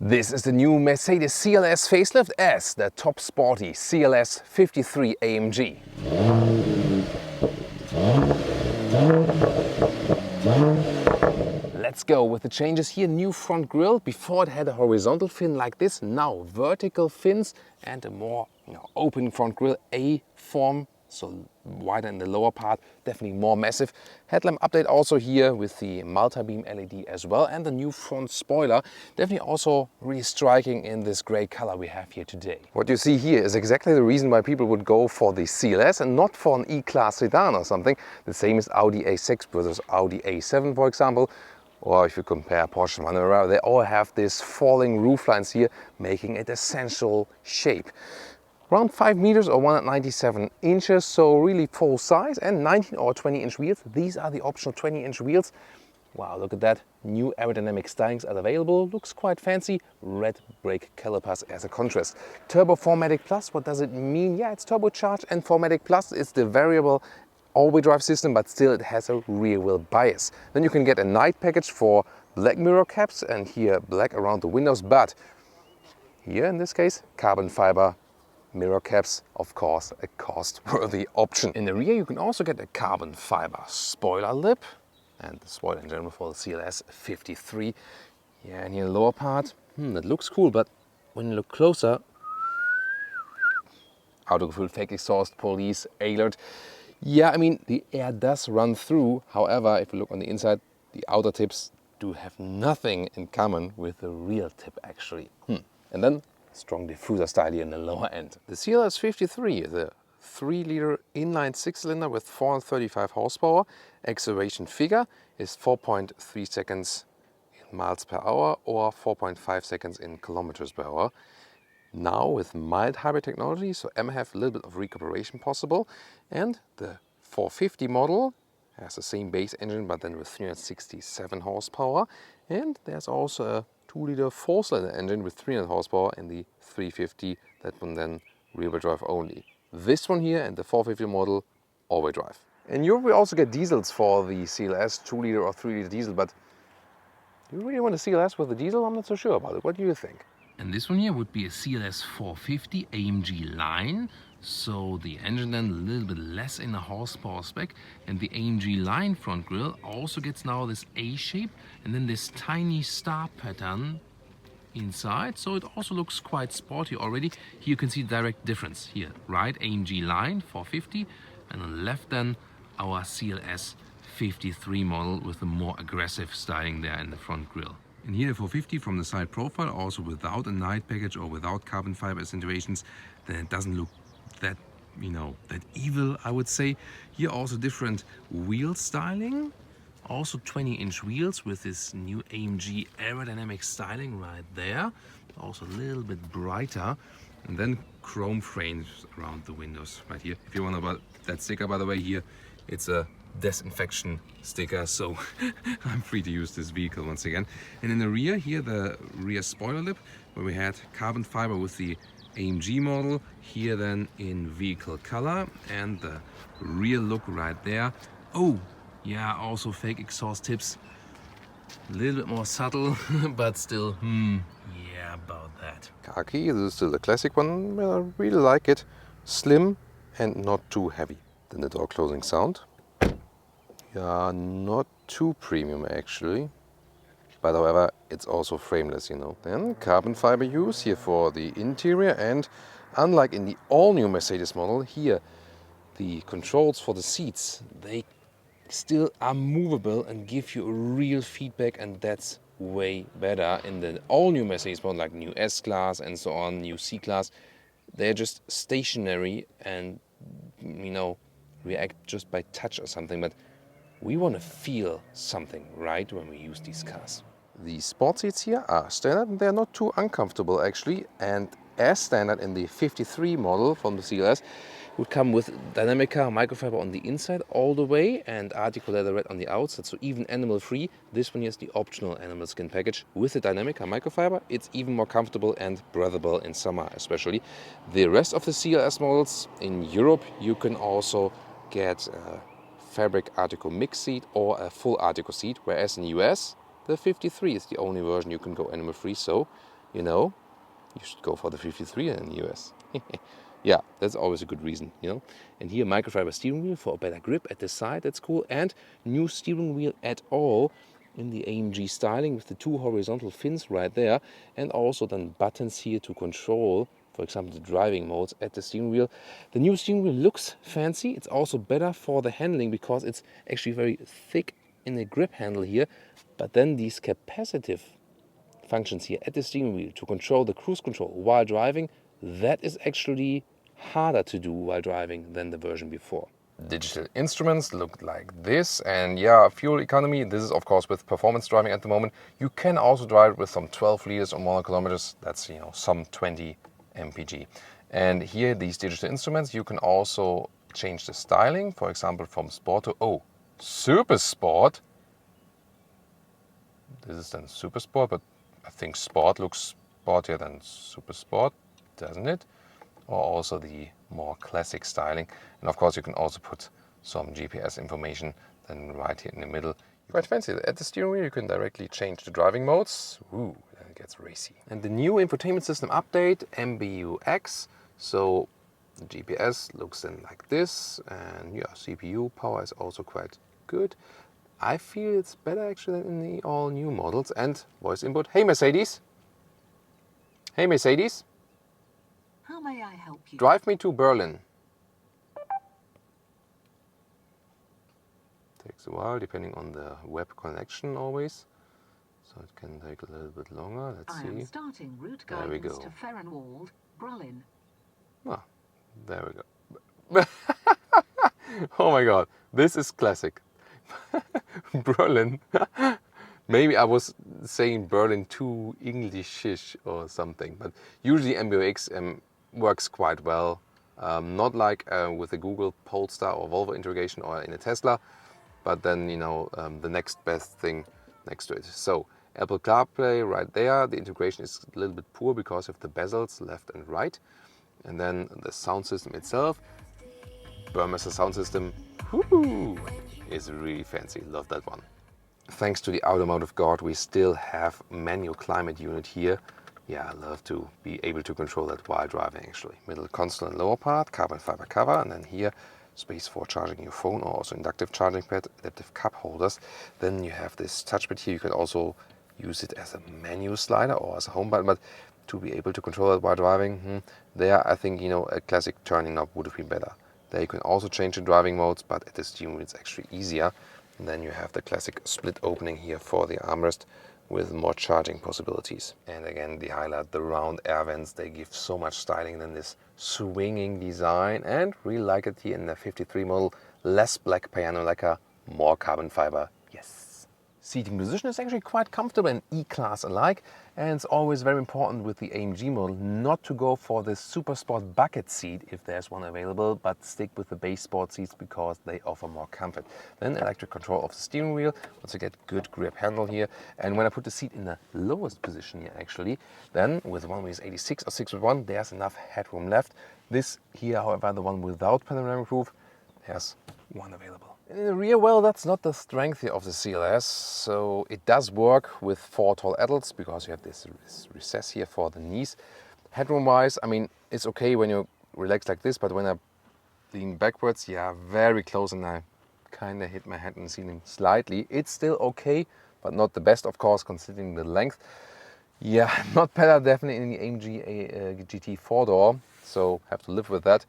This is the new Mercedes CLS facelift as the top sporty CLS 53 AMG. Let's go with the changes here. New front grille. Before it had a horizontal fin like this, now vertical fins and a more open front grille, A-form, so wider in the lower part, definitely more massive. Headlamp update also here with the multi-beam LED as well, and the new front spoiler, definitely also really striking in this grey color we have here today. What you see here is exactly the reason why people would go for the CLS and not for an E-Class sedan or something. The same as Audi A6 versus Audi A7, for example. Or if you compare Porsche Panamera, they all have these falling rooflines here, making it a sensual shape. Around 5 meters or 197 inches, so really full size, and 19 or 20-inch wheels. These are the optional 20-inch wheels. Wow, look at that. New aerodynamic stylings are available. Looks quite fancy. Red brake calipers as a contrast. Turbo 4MATIC Plus, what does it mean? Yeah, it's turbocharged, and 4MATIC Plus is the variable all-wheel drive system, but still it has a rear-wheel bias. Then you can get a night package for black mirror caps, and here black around the windows, but here in this case carbon fiber mirror caps, of course, a cost-worthy option. In the rear you can also get a carbon fiber spoiler lip, and the spoiler in general for the CLS 53. Yeah, and here in the lower part, that looks cool, but when you look closer, Autogefuehl fake exhaust, police, alert. Yeah, I mean, the air does run through. However, if you look on the inside, the outer tips do have nothing in common with the rear tip actually. And then strong diffuser style here in the lower end. The CLS 53 is a 3-liter inline 6-cylinder with 435 horsepower. Acceleration figure is 4.3 seconds in miles per hour or 4.5 seconds in kilometers per hour. Now with mild hybrid technology, so have a little bit of recuperation possible. And the 450 model has the same base engine, but then with 367 horsepower. And there's also a 2-liter 4-cylinder engine with 300 horsepower in the 350, that one then rear-wheel drive only. This one here and the 450 model, all-wheel drive. In Europe we also get diesels for the CLS, 2-liter or 3-liter diesel, but do you really want a CLS with a diesel? I'm not so sure about it. What do you think? And this one here would be a CLS 450 AMG-Line. So the engine then a little bit less in the horsepower spec, and the AMG-Line front grille also gets now this A shape and then this tiny star pattern inside, so it also looks quite sporty already. Here you can see the direct difference here, right? AMG-Line 450, and on the left then our CLS 53 model with a more aggressive styling there in the front grille. And here the 450 from the side profile, also without a night package or without carbon fiber accentuations, then it doesn't look that, that evil, I would say. Here also different wheel styling, also 20-inch wheels with this new AMG aerodynamic styling right there, also a little bit brighter, and then chrome frames around the windows right here. If you want about that sticker, by the way, here it's a disinfection sticker, so I'm free to use this vehicle once again. And in the rear here, the rear spoiler lip, where we had carbon fiber with the AMG model, here then in vehicle color, and the rear look right there. Oh yeah, also fake exhaust tips, a little bit more subtle, but still, yeah, about that. Khaki, this is still the classic one, I really like it. Slim and not too heavy. Then the door closing sound. Yeah, not too premium actually, but however it's also frameless, Then carbon fiber use here for the interior, and unlike in the all-new Mercedes model, here the controls for the seats, they still are movable and give you a real feedback, and that's way better. In the all-new Mercedes model, like new S-Class and so on, new C-Class, they're just stationary and react just by touch or something, but we want to feel something, right, when we use these cars. The sport seats here are standard and they're not too uncomfortable actually, and as standard in the 53 model from the CLS would come with Dynamica microfiber on the inside all the way and Artico leather red on the outside, so even animal free. This one here is the optional animal skin package with the Dynamica microfiber. It's even more comfortable and breathable in summer especially. The rest of the CLS models in Europe you can also get fabric Artico mix seat or a full Artico seat, whereas in the US the 53 is the only version you can go animal free, so you know, you should go for the 53 in the US. Yeah, that's always a good reason, you know. And here, microfiber steering wheel for a better grip at the side, that's cool. And new steering wheel at all in the AMG styling with the 2 horizontal fins right there. And also then buttons here to control, for example, the driving modes at the steering wheel. The new steering wheel looks fancy. It's also better for the handling because it's actually very thick in the grip handle here. But then these capacitive functions here at the steering wheel to control the cruise control while driving, that is actually harder to do while driving than the version before. Digital instruments look like this, and yeah, fuel economy, this is of course with performance driving at the moment. You can also drive with some 12 liters or more kilometers, that's, you know, some 20 mpg. And here, these digital instruments, you can also change the styling, for example, from sport to, super sport. This is then super sport, but I think sport looks sportier than super sport, doesn't it? Or also the more classic styling. And of course you can also put some GPS information then right here in the middle. Quite fancy. At the steering wheel you can directly change the driving modes. Ooh, then it gets racy. And the new infotainment system update, MBUX. So the GPS looks then like this, and yeah, CPU power is also quite good. I feel it's better actually than in the all new models. And voice input. Hey Mercedes. Hey Mercedes. How may I help you? Drive me to Berlin. Takes a while, depending on the web connection always. So it can take a little bit longer. Let's see. I am starting route There we guidance go. to Ferrenwald, Berlin. Ah, there we go. Oh my god, this is classic. Berlin. Maybe I was saying Berlin too Englishish or something, but usually MBUX works quite well. Not like with the Google Polestar or Volvo integration or in a Tesla, but then, you know, the next best thing next to it. So Apple CarPlay right there. The integration is a little bit poor because of the bezels left and right. And then the sound system itself, Burmester sound system, woohoo, is really fancy. Love that one. Thanks to the automotive god, we still have manual climate unit here. Yeah, I love to be able to control that while driving actually. Middle console and lower part, carbon fiber cover, and then here space for charging your phone or also inductive charging pad, adaptive cup holders. Then you have this touchpad here. You can also use it as a menu slider or as a home button, but to be able to control it while driving, there I think, you know, a classic turning knob would have been better. There you can also change the driving modes, but at the steering wheel it's actually easier. And then you have the classic split opening here for the armrest with more charging possibilities. And again, the highlight, the round air vents, they give so much styling than this swinging design, and really like it here in the 53 model. Less black piano lacquer, more carbon fiber, yes. Seating position is actually quite comfortable and E-Class alike, and it's always very important with the AMG model not to go for the super sport bucket seat if there's one available, but stick with the base sport seats because they offer more comfort. Then electric control of the steering wheel, also get good grip handle here. And when I put the seat in the lowest position here actually, then with one with 86 or 6.1, there's enough headroom left. This here, however, the one without panoramic roof, there's one available. And in the rear, well, that's not the strength here of the CLS, so it does work with 4 tall adults because you have this recess here for the knees. Headroom wise, I mean, it's okay when you relax like this, but when I lean backwards, yeah, very close, and I kind of hit my head in the ceiling slightly. It's still okay, but not the best, of course, considering the length. Yeah, not better definitely in the AMG GT 4-door, so have to live with that.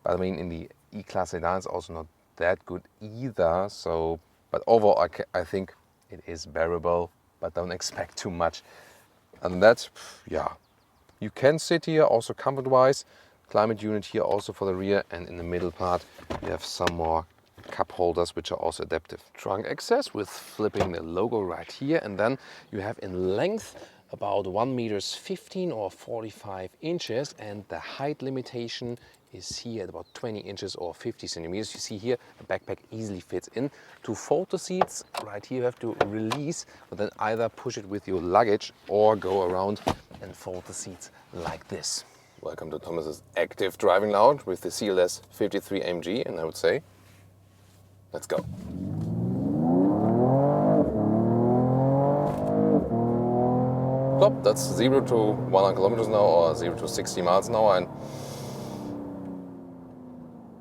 But I mean, in the E-Class sedan, it's also not that good either. So, but overall, I think it is bearable, but don't expect too much. And that, yeah, you can sit here also comfort-wise. Climate unit here also for the rear, and in the middle part, you have some more cup holders which are also adaptive. Trunk access with flipping the logo right here, and then you have in length about 1 meters 15 or 45 inches, and the height limitation is here at about 20 inches or 50 centimeters. You see here the backpack easily fits in. To fold the seats, right here you have to release, but then either push it with your luggage or go around and fold the seats like this. Welcome to Thomas's active driving lounge with the CLS 53 AMG, and I would say, let's go. Stop, that's 0 to 100 kilometers an hour or 0 to 60 miles an hour, and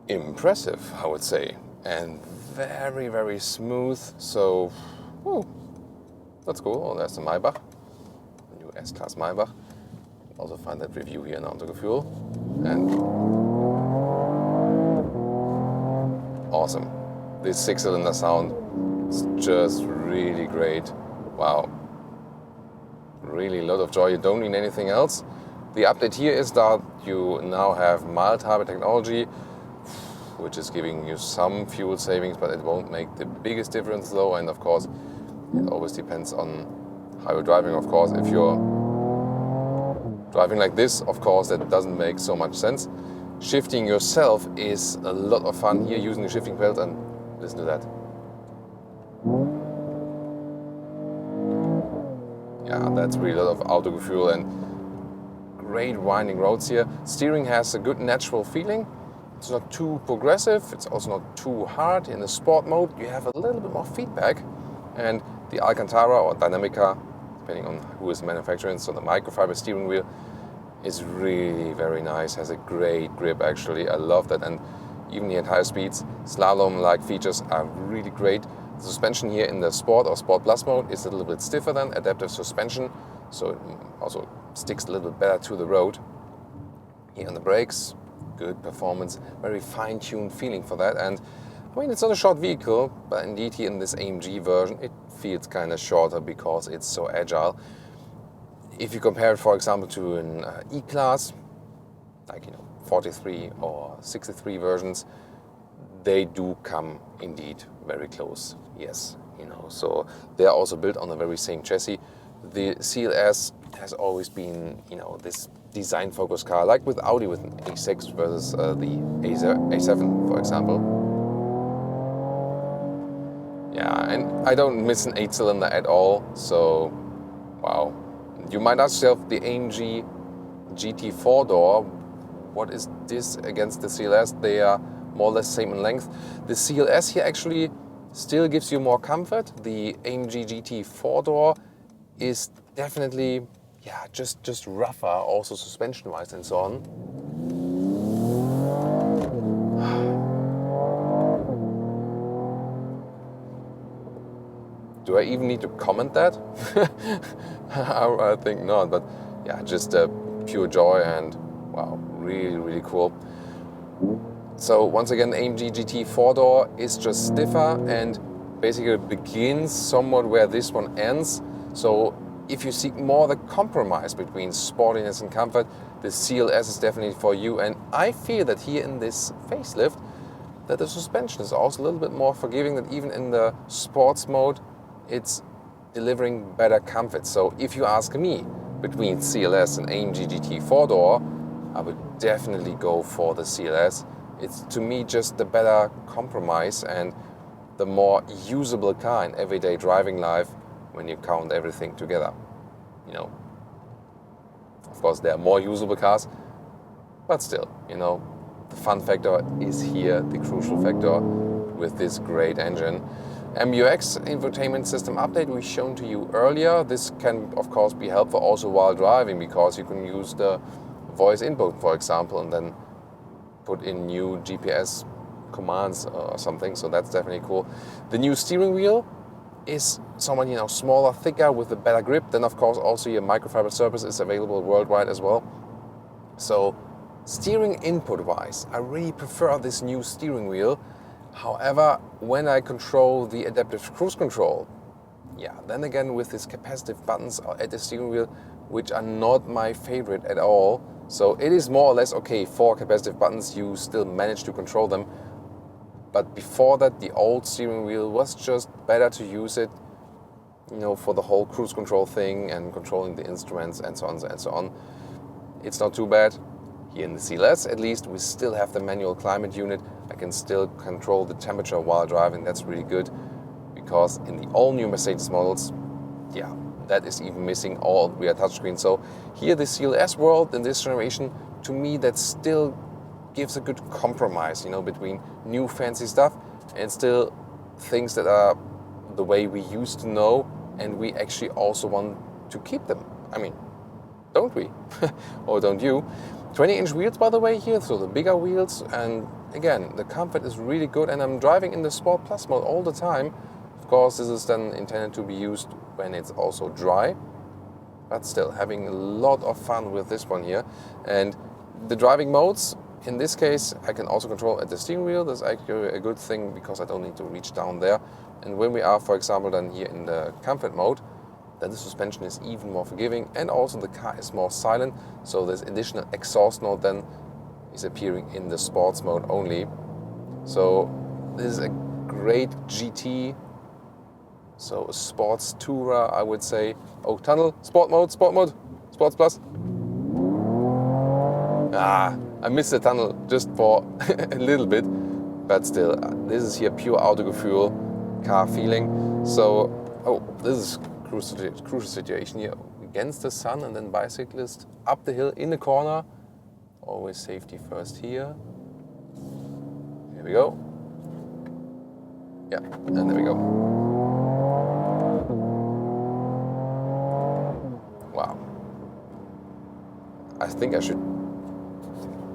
impressive, I would say, and very, very smooth. So, whew, that's cool. Oh, there's the Maybach, new S-Class Maybach. Also find that review here in Autogefuehl, and awesome. This 6-cylinder sound is just really great. Wow. Really a lot of joy. You don't need anything else. The update here is that you now have mild hybrid technology, which is giving you some fuel savings, but it won't make the biggest difference though. And of course, it always depends on how you're driving. Of course, if you're driving like this, of course, that doesn't make so much sense. Shifting yourself is a lot of fun here using the shifting pedals, and listen to that. Yeah, that's really a lot of Autogefuehl and great winding roads here. Steering has a good natural feeling. It's not too progressive, it's also not too hard. In the sport mode, you have a little bit more feedback. And the Alcantara or Dynamica, depending on who is manufacturing, so the microfiber steering wheel is really very nice, has a great grip actually. I love that, and even at higher speeds, slalom-like features are really great. The suspension here in the Sport or Sport Plus mode is a little bit stiffer than adaptive suspension, so it also sticks a little bit better to the road. Here on the brakes, good performance, very fine-tuned feeling for that. And I mean, it's not a short vehicle, but indeed here in this AMG version, it feels kind of shorter because it's so agile. If you compare it, for example, to an E-Class, like 43 or 63 versions, they do come indeed very close. Yes, so they are also built on the very same chassis. The CLS has always been, this design-focused car, like with Audi with an A6 versus the A7, for example. Yeah, and I don't miss an 8-cylinder at all. So, wow. You might ask yourself, the AMG GT 4-door, what is this against the CLS? They are more or less same in length. The CLS here actually still gives you more comfort. The AMG GT 4-door is definitely, just rougher, also suspension-wise and so on. Do I even need to comment that? I think not, but yeah, just pure joy and wow, really, really cool. So once again, the AMG GT 4-door is just stiffer and basically begins somewhat where this one ends. So if you seek more the compromise between sportiness and comfort, the CLS is definitely for you. And I feel that here in this facelift, that the suspension is also a little bit more forgiving, that even in the sports mode, it's delivering better comfort. So if you ask me between CLS and AMG GT 4-door, I would definitely go for the CLS. It's to me just the better compromise and the more usable car in everyday driving life when you count everything together. Of course there are more usable cars, but still, the fun factor is here the crucial factor with this great engine. MBUX infotainment system update we've shown to you earlier. This can of course be helpful also while driving, because you can use the voice input, for example, and then put in new GPS commands or something. So that's definitely cool. The new steering wheel is somewhat smaller, thicker, with a better grip. Then of course also your microfiber surface is available worldwide as well. So steering input wise, I really prefer this new steering wheel. However, when I control the adaptive cruise control, then again with these capacitive buttons at the steering wheel, which are not my favorite at all. So it is more or less okay, 4 capacitive buttons, you still manage to control them. But before that, the old steering wheel was just better to use it, for the whole cruise control thing and controlling the instruments and so on and so on. It's not too bad. Here in the CLS, at least, we still have the manual climate unit. I can still control the temperature while driving. That's really good, because in the all-new Mercedes models, that is even missing all rear touchscreen. So here, the CLS world in this generation, to me, that still gives a good compromise, between new fancy stuff and still things that are the way we used to know, and we actually also want to keep them I mean, don't we? Or don't you? 20-inch wheels, by the way, here, so the bigger wheels, and again, the comfort is really good, and I'm driving in the Sport Plus mode all the time. Of course, this is then intended to be used when it's also dry, but still having a lot of fun with this one here. And the driving modes, in this case, I can also control at the steering wheel. That's actually a good thing because I don't need to reach down there. And when we are, for example, then here in the comfort mode, then the suspension is even more forgiving, and also the car is more silent, so this additional exhaust note then is appearing in the sports mode only. So this is a great GT, so a sports tourer, I would say. Oh, tunnel, sport mode, sports plus. I missed the tunnel just for a little bit, but still, this is here pure Autogefuehl car feeling. So, oh, this is crucial situation here, against the sun, and then bicyclist up the hill in the corner. Always safety first here. Here we go. Yeah, and there we go. Wow. I think I should.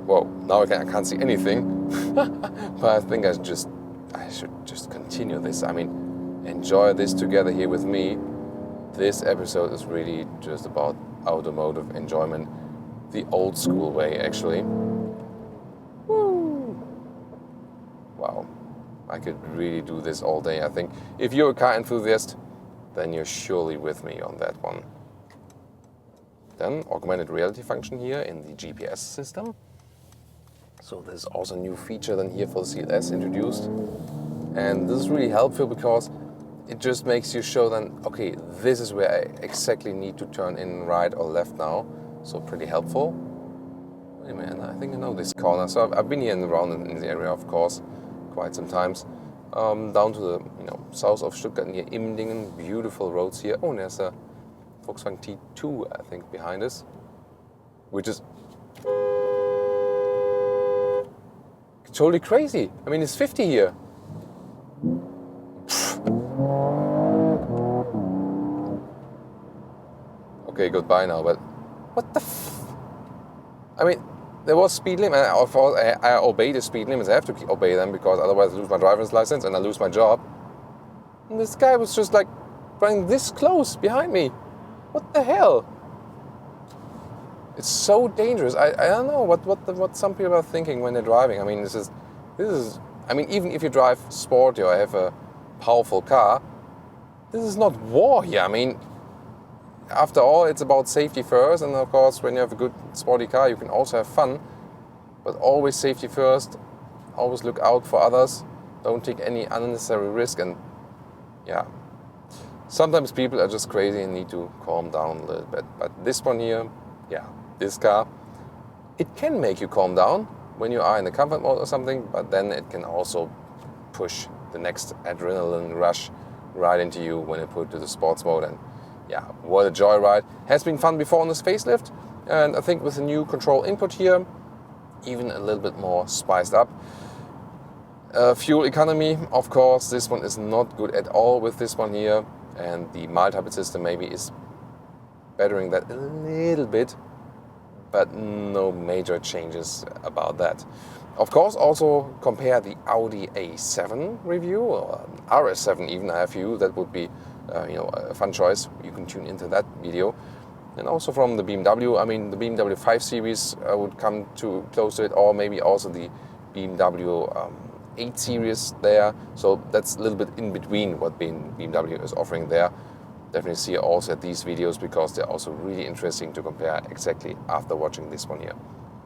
Whoa! Now I can't see anything. But I think I should just continue this. I mean, enjoy this together here with me. This episode is really just about automotive enjoyment, the old school way, actually. Woo! Wow, I could really do this all day, I think. If you're a car enthusiast, then you're surely with me on that one. Then augmented reality function here in the GPS system. So there's also a new feature then here for the CLS introduced. And this is really helpful because it just makes you show then, okay, this is where I exactly need to turn in right or left now. So pretty helpful. Wait a minute, I think I know this corner. So I've been here and around in the area, of course, quite some times. Down to the south of Stuttgart near Immendingen, beautiful roads here. Oh, and there's a Volkswagen T2, I think, behind us, which is totally crazy. I mean, it's 50 here. Okay, goodbye now, but what the I mean, there was speed limit, and of course I obey the speed limits. I have to obey them because otherwise I lose my driver's license and I lose my job. And this guy was just like running this close behind me. What the hell? It's so dangerous. I don't know what some people are thinking when they're driving. I mean, this is. I mean, even if you drive sporty or have a powerful car, this is not war here. I mean, after all, it's about safety first, and of course, when you have a good sporty car, you can also have fun. But always safety first. Always look out for others. Don't take any unnecessary risk, and yeah. Sometimes people are just crazy and need to calm down a little bit. But this one here, yeah, this car, it can make you calm down when you are in the comfort mode or something, but then it can also push the next adrenaline rush right into you when you put to the sports mode. And yeah, what a joyride. Has been fun before on this facelift, and I think with the new control input here, even a little bit more spiced up. Fuel economy, of course, this one is not good at all with this one here, and the mild hybrid system maybe is bettering that a little bit, but no major changes about that. Of course, also compare the Audi A7 review, or RS7 even, I have you, that would be a fun choice. You can tune into that video. And also from the BMW, I mean the BMW 5 Series would come too close to it, or maybe also the BMW 8 Series there. So that's a little bit in between what BMW is offering there. Definitely see also at these videos because they're also really interesting to compare exactly after watching this one here.